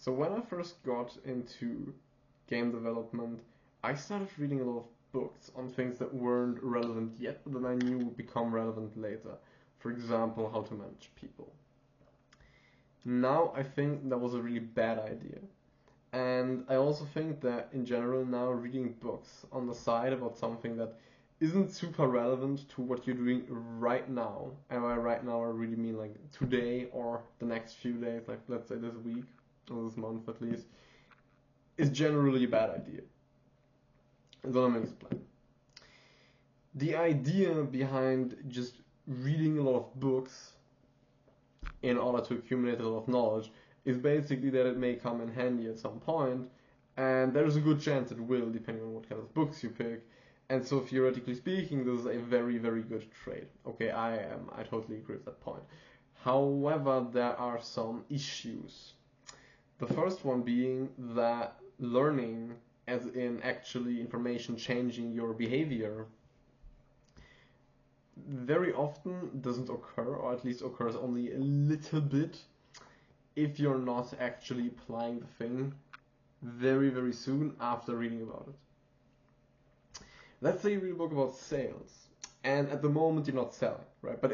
So when I first got into game development, I started reading a lot of books on things that weren't relevant yet, but that I knew would become relevant later. For example, how to manage people. Now I think that was a really bad idea. And I also think that in general now reading books on the side about something that isn't super relevant to what you're doing right now, and by right now I really mean like today or the next few days, like let's say this week or this month at least, is generally a bad idea. And so let me explain. The idea behind just reading a lot of books in order to accumulate a lot of knowledge is basically that it may come in handy at some point, and there's a good chance it will, depending on what kind of books you pick. And so theoretically speaking, this is a very, very good trade. Okay, I totally agree with that point. However, there are some issues. The first one being that learning, as in actually information changing your behavior, very often doesn't occur, or at least occurs only a little bit, if you're not actually applying the thing very, very soon after reading about it. Let's say you read a book about sales, and at the moment you're not selling, right? But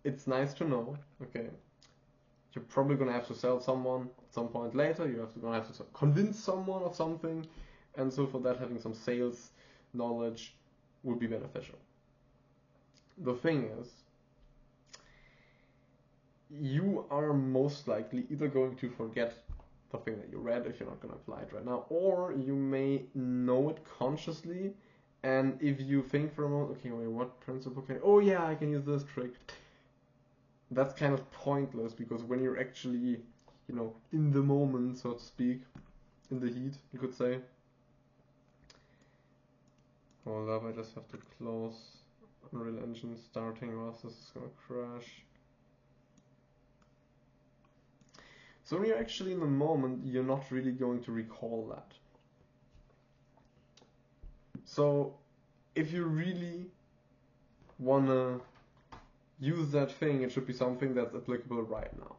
it's nice to know, okay? You're probably gonna have to sell someone at some point later. Gonna have to convince someone of something, and so for that, having some sales knowledge would be beneficial. The thing is, you are most likely either going to forget the thing that you read if you're not going to apply it right now, or you may know it consciously, and if you think for a moment, okay, wait, what principle can oh yeah, I can use this trick, that's kind of pointless, because when you're actually, in the moment, so to speak, in the heat, you could say. Hold up, I just have to close Unreal Engine starting, or else this is going to crash. So when you're actually in the moment, you're not really going to recall that. So if you really want to use that thing, it should be something that's applicable right now.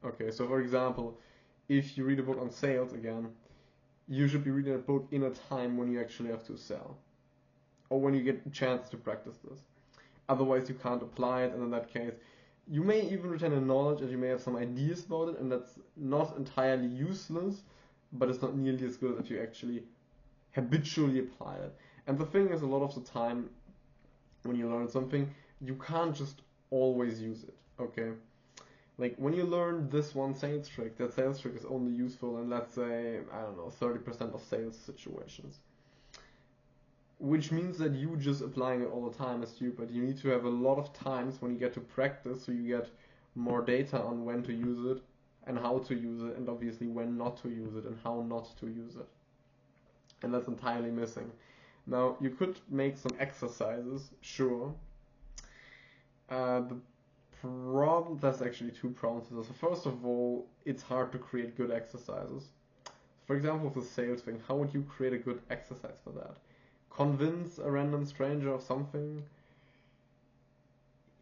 Okay, so for example, if you read a book on sales again, you should be reading a book in a time when you actually have to sell, or when you get a chance to practice this. Otherwise you can't apply it, and in that case you may even retain a knowledge and you may have some ideas about it, and that's not entirely useless, but it's not nearly as good if you actually habitually apply it. And the thing is, a lot of the time when you learn something, you can't just always use it, okay? Like when you learn this one sales trick, that sales trick is only useful in, let's say, I don't know, 30% of sales situations. Which means that you just applying it all the time is stupid. You need to have a lot of times when you get to practice, so you get more data on when to use it and how to use it, and obviously when not to use it and how not to use it. And that's entirely missing. Now, you could make some exercises, sure. There's actually two problems with this. So first of all, it's hard to create good exercises. For example, with the sales thing, how would you create a good exercise for that? Convince a random stranger of something?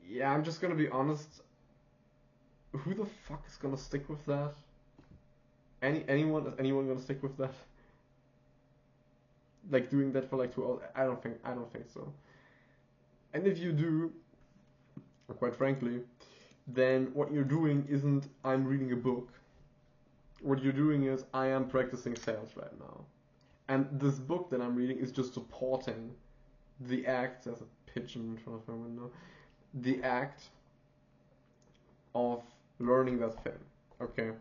Yeah, I'm just gonna be honest. Who the fuck is gonna stick with that? Anyone? Is anyone gonna stick with that? Like doing that for like 2 hours? I don't think so. And if you do, quite frankly, then what you're doing isn't I'm reading a book. What you're doing is I am practicing sales right now. And this book that I'm reading is just supporting the act, there's a pigeon in front of my window, the act of learning that thing, okay?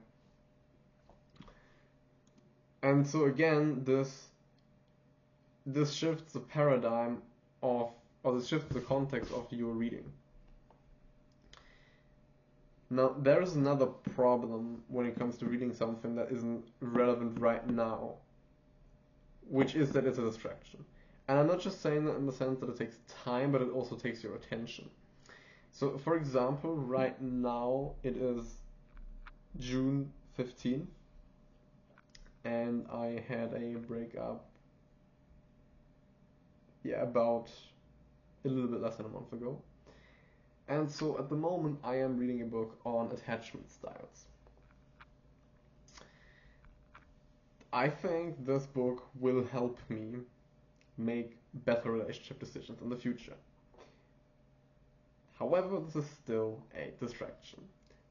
And so again, this shifts the paradigm of, or this shifts the context of your reading. Now, there is another problem when it comes to reading something that isn't relevant right now, which is that it's a distraction. And I'm not just saying that in the sense that it takes time, but it also takes your attention. So, for example, right now it is June 15th, and I had a breakup, about a little bit less than a month ago. And so at the moment I am reading a book on attachment styles. I think this book will help me make better relationship decisions in the future. However, this is still a distraction.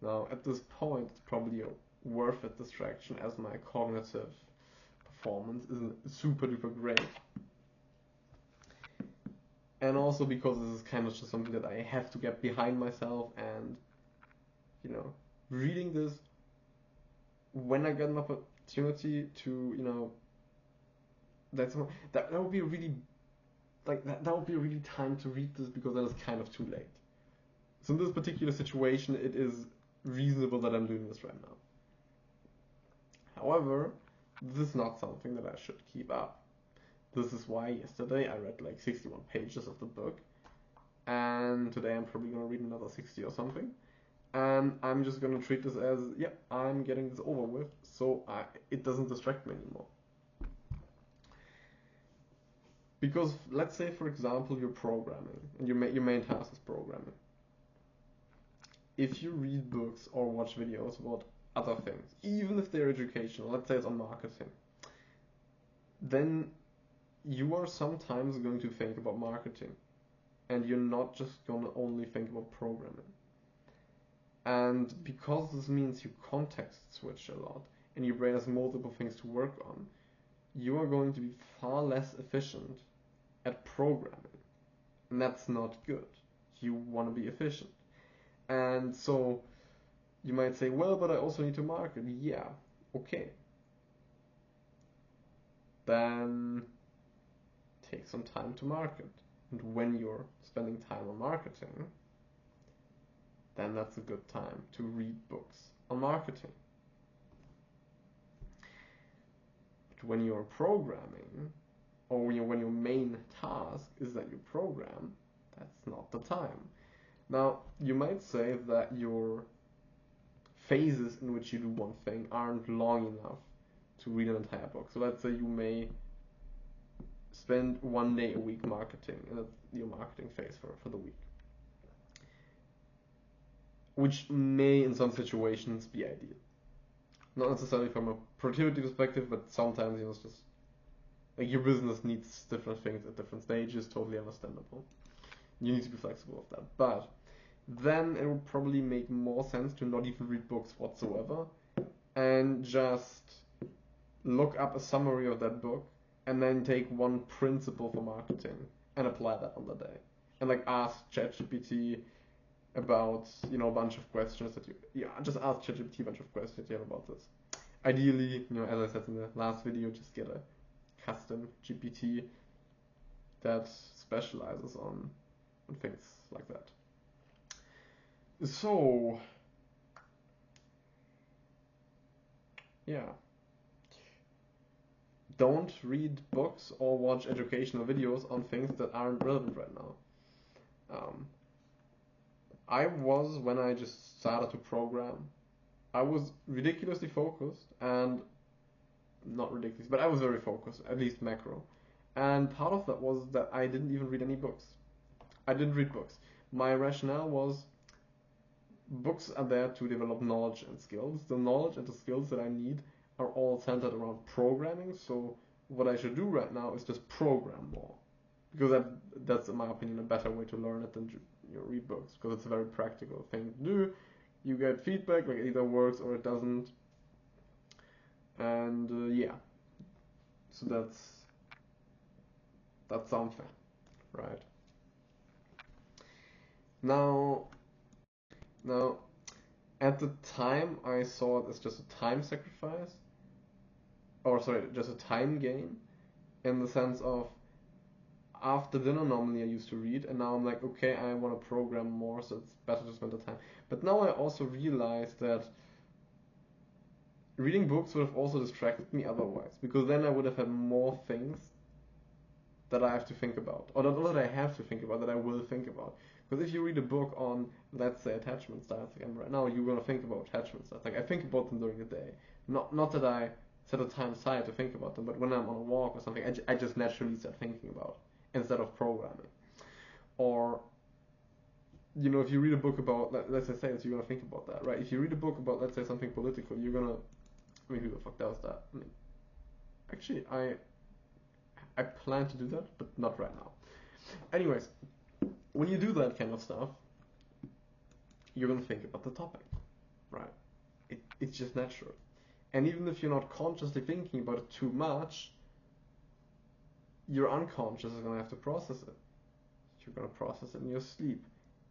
Now, at this point, it's probably a worth it distraction as my cognitive performance isn't super duper great. And also because this is kind of just something that I have to get behind myself, and, you know, reading this when I get an opportunity to, you know, that would be really, like, that would be really time to read this, because then it's kind of too late. So in this particular situation, it is reasonable that I'm doing this right now. However, this is not something that I should keep up. This is why yesterday I read like 61 pages of the book, and today I'm probably going to read another 60 or something. And I'm just going to treat this as, yeah, I'm getting this over with, so it doesn't distract me anymore. Because let's say, for example, you're programming, and your main task is programming. If you read books or watch videos about other things, even if they're educational, let's say it's on marketing, then you are sometimes going to think about marketing, and you're not just going to only think about programming. And because this means you context switch a lot, and your brain has multiple things to work on, you are going to be far less efficient at programming. And that's not good. You want to be efficient. And so you might say, well, but I also need to market. Yeah, okay. Then take some time to market. And when you're spending time on marketing, then that's a good time to read books on marketing. But when you're programming, or when your main task is that you program, that's not the time. Now, you might say that your phases in which you do one thing aren't long enough to read an entire book. So let's say you may spend 1 day a week marketing, and that's your marketing phase for the week. Which may, in some situations, be ideal. Not necessarily from a productivity perspective, but sometimes, it's just like your business needs different things at different stages, totally understandable. You need to be flexible with that. But then it would probably make more sense to not even read books whatsoever, and just look up a summary of that book, and then take one principle for marketing and apply that on the day. And like ask ChatGPT about, a bunch of questions just ask ChatGPT a bunch of questions that you have about this. Ideally, as I said in the last video, just get a custom GPT that specializes on things like that. So, yeah. Don't read books or watch educational videos on things that aren't relevant right now. When I just started to program, I was ridiculously focused, and not ridiculous, but I was very focused, at least macro. And part of that was that I didn't even read any books. I didn't read books. My rationale was, books are there to develop knowledge and skills. The knowledge and the skills that I need are all centered around programming, so what I should do right now is just program more. Because that's, in my opinion, a better way to learn it than read books, because it's a very practical thing to do. You get feedback, like it either works or it doesn't. And yeah, so that's something, right? Now, at the time, I saw it as just a time sacrifice, or sorry, just a time gain, in the sense of, after dinner normally I used to read, and now I'm like, okay, I want to program more, so it's better to spend the time. But now I also realize that reading books would have also distracted me otherwise, because then I would have had more things that I have to think about, or not that I have to think about, that I will think about. Because if you read a book on, let's say, attachment styles, like right now, you're gonna think about attachment styles. Like I think about them during the day, not that I set a time aside to think about them, but when I'm on a walk or something, I just naturally start thinking about it, instead of programming. Or if you read a book about, let's say science, you're gonna think about that, right? If you read a book about, let's say, something political, you're gonna, who the fuck does that? Actually, I plan to do that, but not right now. Anyways, when you do that kind of stuff, you're gonna think about the topic, right? It's just natural. And even if you're not consciously thinking about it too much, your unconscious is gonna have to process it. You're gonna process it in your sleep.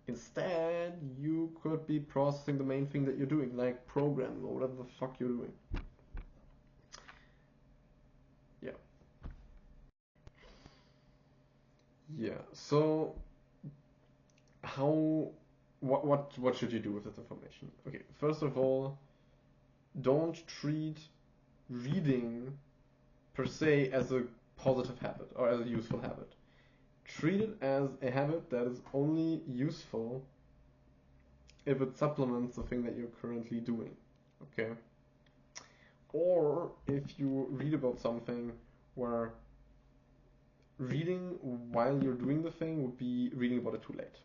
Instead, you could be processing the main thing that you're doing, like programming or whatever the fuck you're doing. Yeah. Yeah. So how what should you do with this information? Okay, first of all, don't treat reading per se as a positive habit or as a useful habit. Treat it as a habit that is only useful if it supplements the thing that you're currently doing. Okay? Or if you read about something where reading while you're doing the thing would be reading about it too late.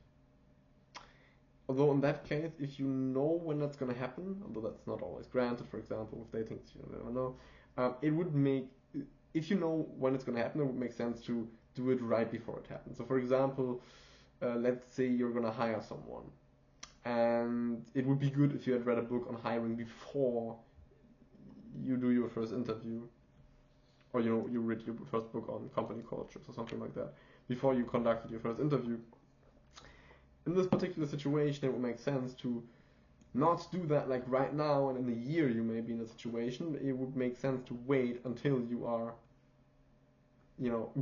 Although in that case, if you know when that's going to happen, although that's not always granted, for example, with dating, you never know, it would make, if you know when it's going to happen, it would make sense to do it right before it happens. So for example, let's say you're going to hire someone, and it would be good if you had read a book on hiring before you do your first interview, or you read your first book on company cultures or something like that, before you conducted your first interview. In this particular situation, it would make sense to not do that like right now and in a year you may be in a situation. It would make sense to wait until you are,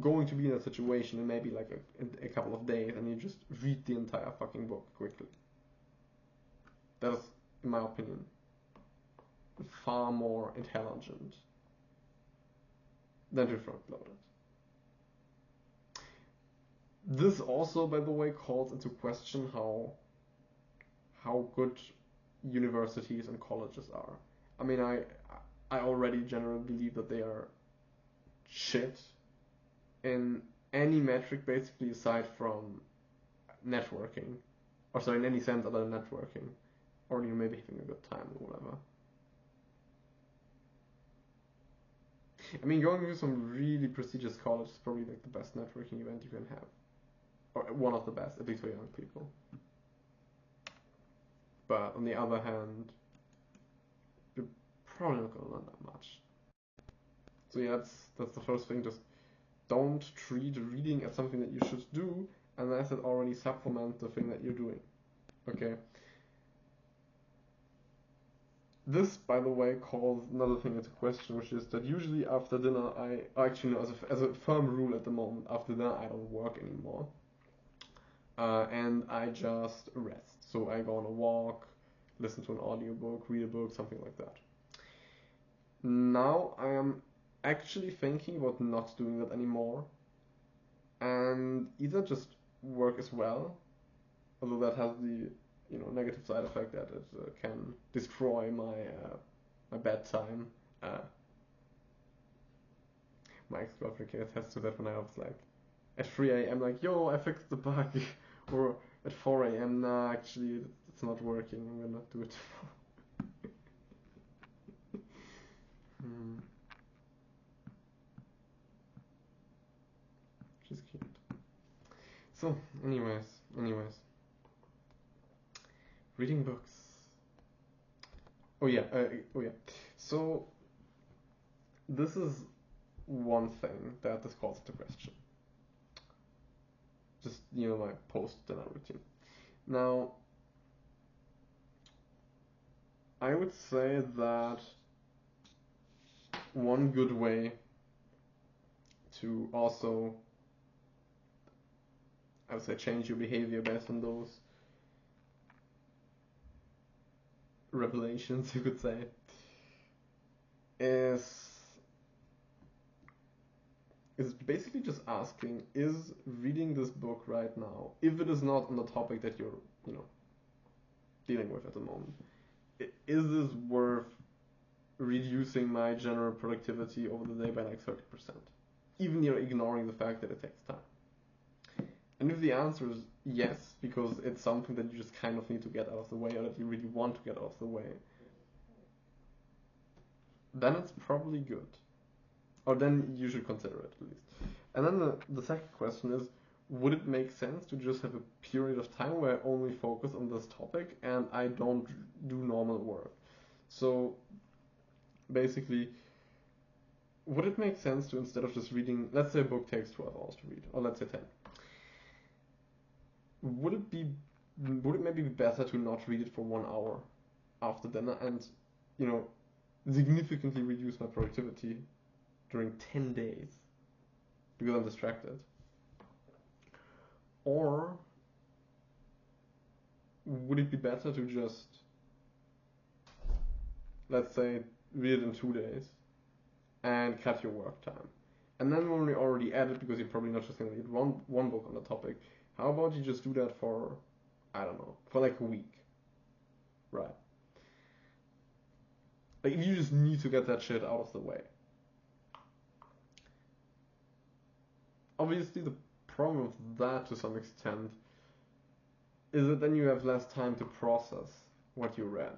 going to be in a situation in maybe like a couple of days, and you just read the entire fucking book quickly. That is, in my opinion, far more intelligent than to front load it. This also, by the way, calls into question how good universities and colleges are. I mean, I already generally believe that they are shit in any metric, basically, aside from networking, or sorry, in any sense other than networking, or maybe having a good time or whatever. I mean, going to some really prestigious college is probably like the best networking event you can have, or one of the best, at least for young people. But on the other hand, you're probably not gonna learn that much. So yeah, that's the first thing. Just don't treat reading as something that you should do unless it already supplements the thing that you're doing. Okay. This, by the way, calls another thing into question, which is that usually after dinner, I actually no, as a firm rule at the moment, after dinner I don't work anymore, and I just rest. So I go on a walk, listen to an audiobook, read a book, something like that. Now I am actually thinking about not doing that anymore, and either just work as well, although that has the negative side effect that it can destroy my bedtime. Uh, my ex-girlfriend can attest to that when I was like at 3 a.m. like, yo, I fixed the bug, or at 4 a.m. nah, actually it's not working. I'm gonna do it tomorrow. She's cute. So, anyways, reading books. Oh yeah. So this is one thing that this calls into question. Just my post-dinner routine. Now, I would say that one good way to also, I would say, change your behavior based on those revelations, you could say, is basically just asking, is reading this book right now, if it is not on the topic that you're, dealing with at the moment, is this worth reducing my general productivity over the day by like 30%? Even ignoring the fact that it takes time. And if the answer is yes, because it's something that you just kind of need to get out of the way, or that you really want to get out of the way, then it's probably good. or then you should consider it at least. And then the second question is, would it make sense to just have a period of time where I only focus on this topic and I don't do normal work? So basically, would it make sense to, instead of just reading, let's say a book takes 12 hours to read, or let's say 10, would it maybe be better to not read it for 1 hour after dinner and, significantly reduce my productivity during 10 days because I'm distracted? Or would it be better to just, let's say, read it in 2 days and cut your work time? And then when we already at it, because you're probably not just going to read one book on the topic, how about you just do that for, I don't know, for like a week, right? Like, you just need to get that shit out of the way. Obviously, the problem with that, to some extent, is that then you have less time to process what you read.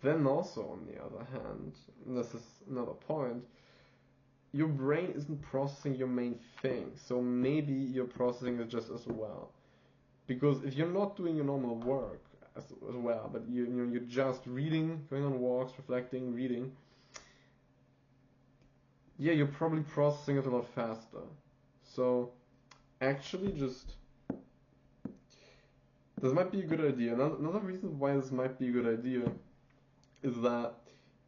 Then also, on the other hand, and this is another point, your brain isn't processing your main thing, so maybe you're processing it just as well. Because if you're not doing your normal work as well, but you're just reading, going on walks, reflecting, reading, yeah, you're probably processing it a lot faster. So actually, just this might be a good idea. Another reason why this might be a good idea is that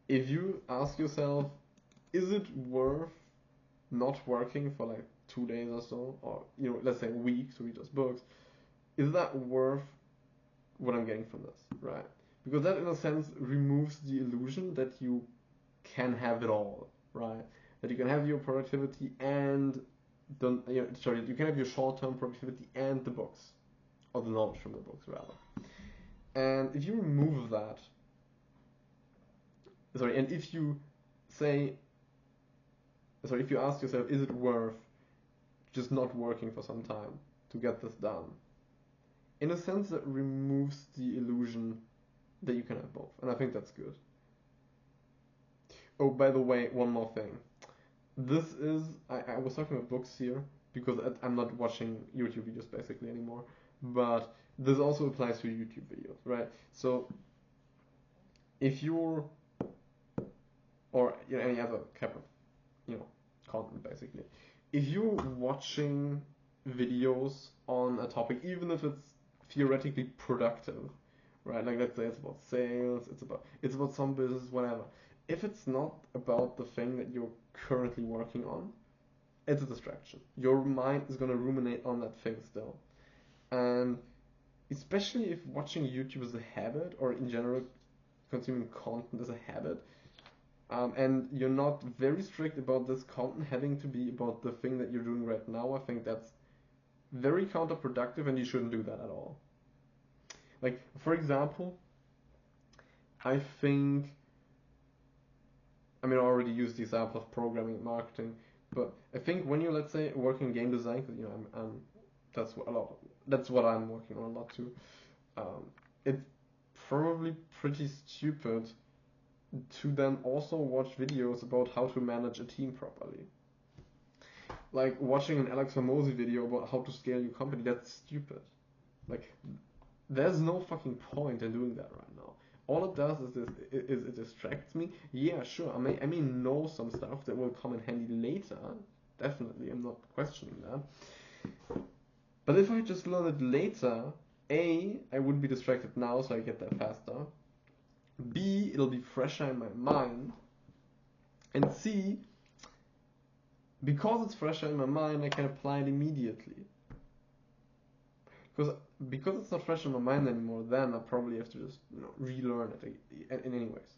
if you ask yourself, is it worth not working for like 2 days or so, or let's say a week to read those books, is that worth what I'm getting from this, right? Because that in a sense removes the illusion that you can have it all, right? That you can have your productivity and you can have your short-term productivity and the books, or the knowledge from the books rather. And if you remove that, and if you if you ask yourself, is it worth just not working for some time to get this done? In a sense, that removes the illusion that you can have both, and I think that's good. Oh, by the way, one more thing. This is, I was talking about books here because I'm not watching YouTube videos basically anymore, but this also applies to YouTube videos, right? So if you're, or any other type of, content basically, if you're watching videos on a topic, even if it's theoretically productive, right? Like, let's say it's about sales, it's about some business, whatever. If it's not about the thing that you're currently working on, it's a distraction. Your mind is gonna ruminate on that thing still, and especially if watching YouTube is a habit, or in general consuming content is a habit, and you're not very strict about this content having to be about the thing that you're doing right now, I think that's very counterproductive, and you shouldn't do that at all. Like, for example, I already used the example of programming and marketing, but I think when you're, let's say, working in game design, because that's what I'm working on a lot too. It's probably pretty stupid to then also watch videos about how to manage a team properly. Like watching an Alex Hormozi video about how to scale your company, that's stupid. Like, there's no fucking point in doing that right now. All it does is it distracts me. Yeah, sure, I may know some stuff that will come in handy later. Definitely, I'm not questioning that. But if I just learn it later, A, I wouldn't be distracted now, so I get that faster. B, it'll be fresher in my mind. And C, because it's fresher in my mind, I can apply it immediately. Because it's not fresh in my mind anymore, then I probably have to just relearn it in any ways.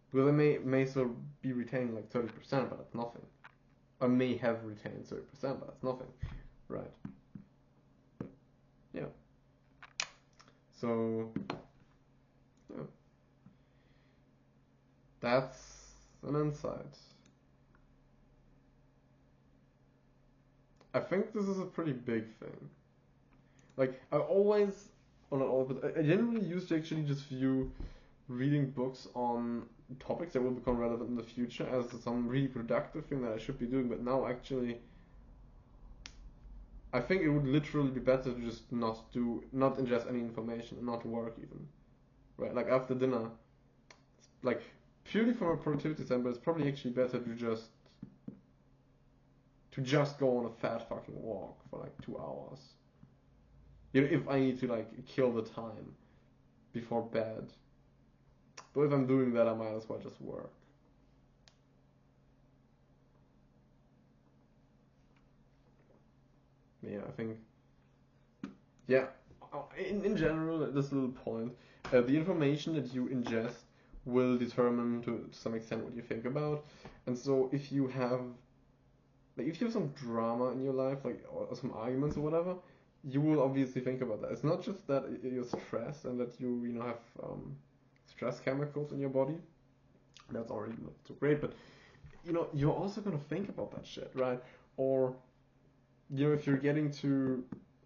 Because I may still be retaining like 30%, but that's nothing. I may have retained 30%, but that's nothing, right? Yeah. So, yeah. That's an insight. I think this is a pretty big thing. Like, I generally used to actually just view reading books on topics that will become relevant in the future as some really productive thing that I should be doing, but now actually I think it would literally be better to just not ingest any information and not work even. Right? Like after dinner, like purely from a productivity standpoint, it's probably actually better to just go on a fat fucking walk for like 2 hours. You know, if I need to like kill the time before bed. But if I'm doing that, I might as well just work. Yeah, I think. Yeah, in general, at this little point, the information that you ingest will determine to some extent what you think about. And so if you have some drama in your life, like or some arguments or whatever, you will obviously think about that. It's not just that you're stressed and that you have stress chemicals in your body. That's already not so great, but you're also gonna think about that shit, right? Or if you're getting to,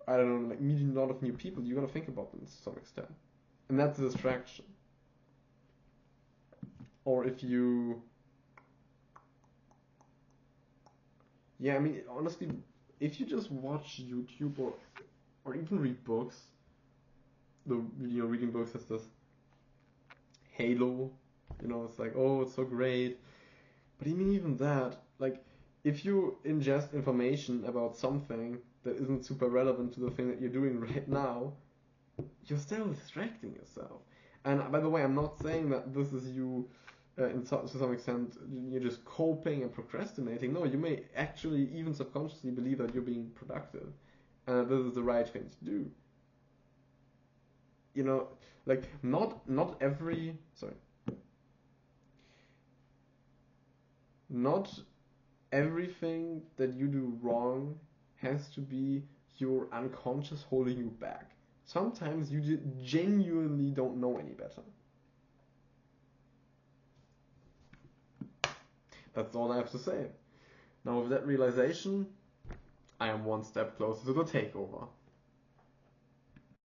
I don't know, like meeting a lot of new people, you're gonna think about them to some extent, and that's a distraction. Or if you, yeah, I mean, honestly, if you just watch YouTube or even read books, reading books has this halo, it's like, oh, it's so great, but even that, like, if you ingest information about something that isn't super relevant to the thing that you're doing right now, you're still distracting yourself. And by the way, I'm not saying that this is you, to some extent, you're just coping and procrastinating. No, you may actually even subconsciously believe that you're being productive and that this is the right thing to do. Like not every, sorry, not everything that you do wrong has to be your unconscious holding you back. Sometimes you genuinely don't know any better. That's all I have to say. Now with that realization, I am one step closer to the takeover.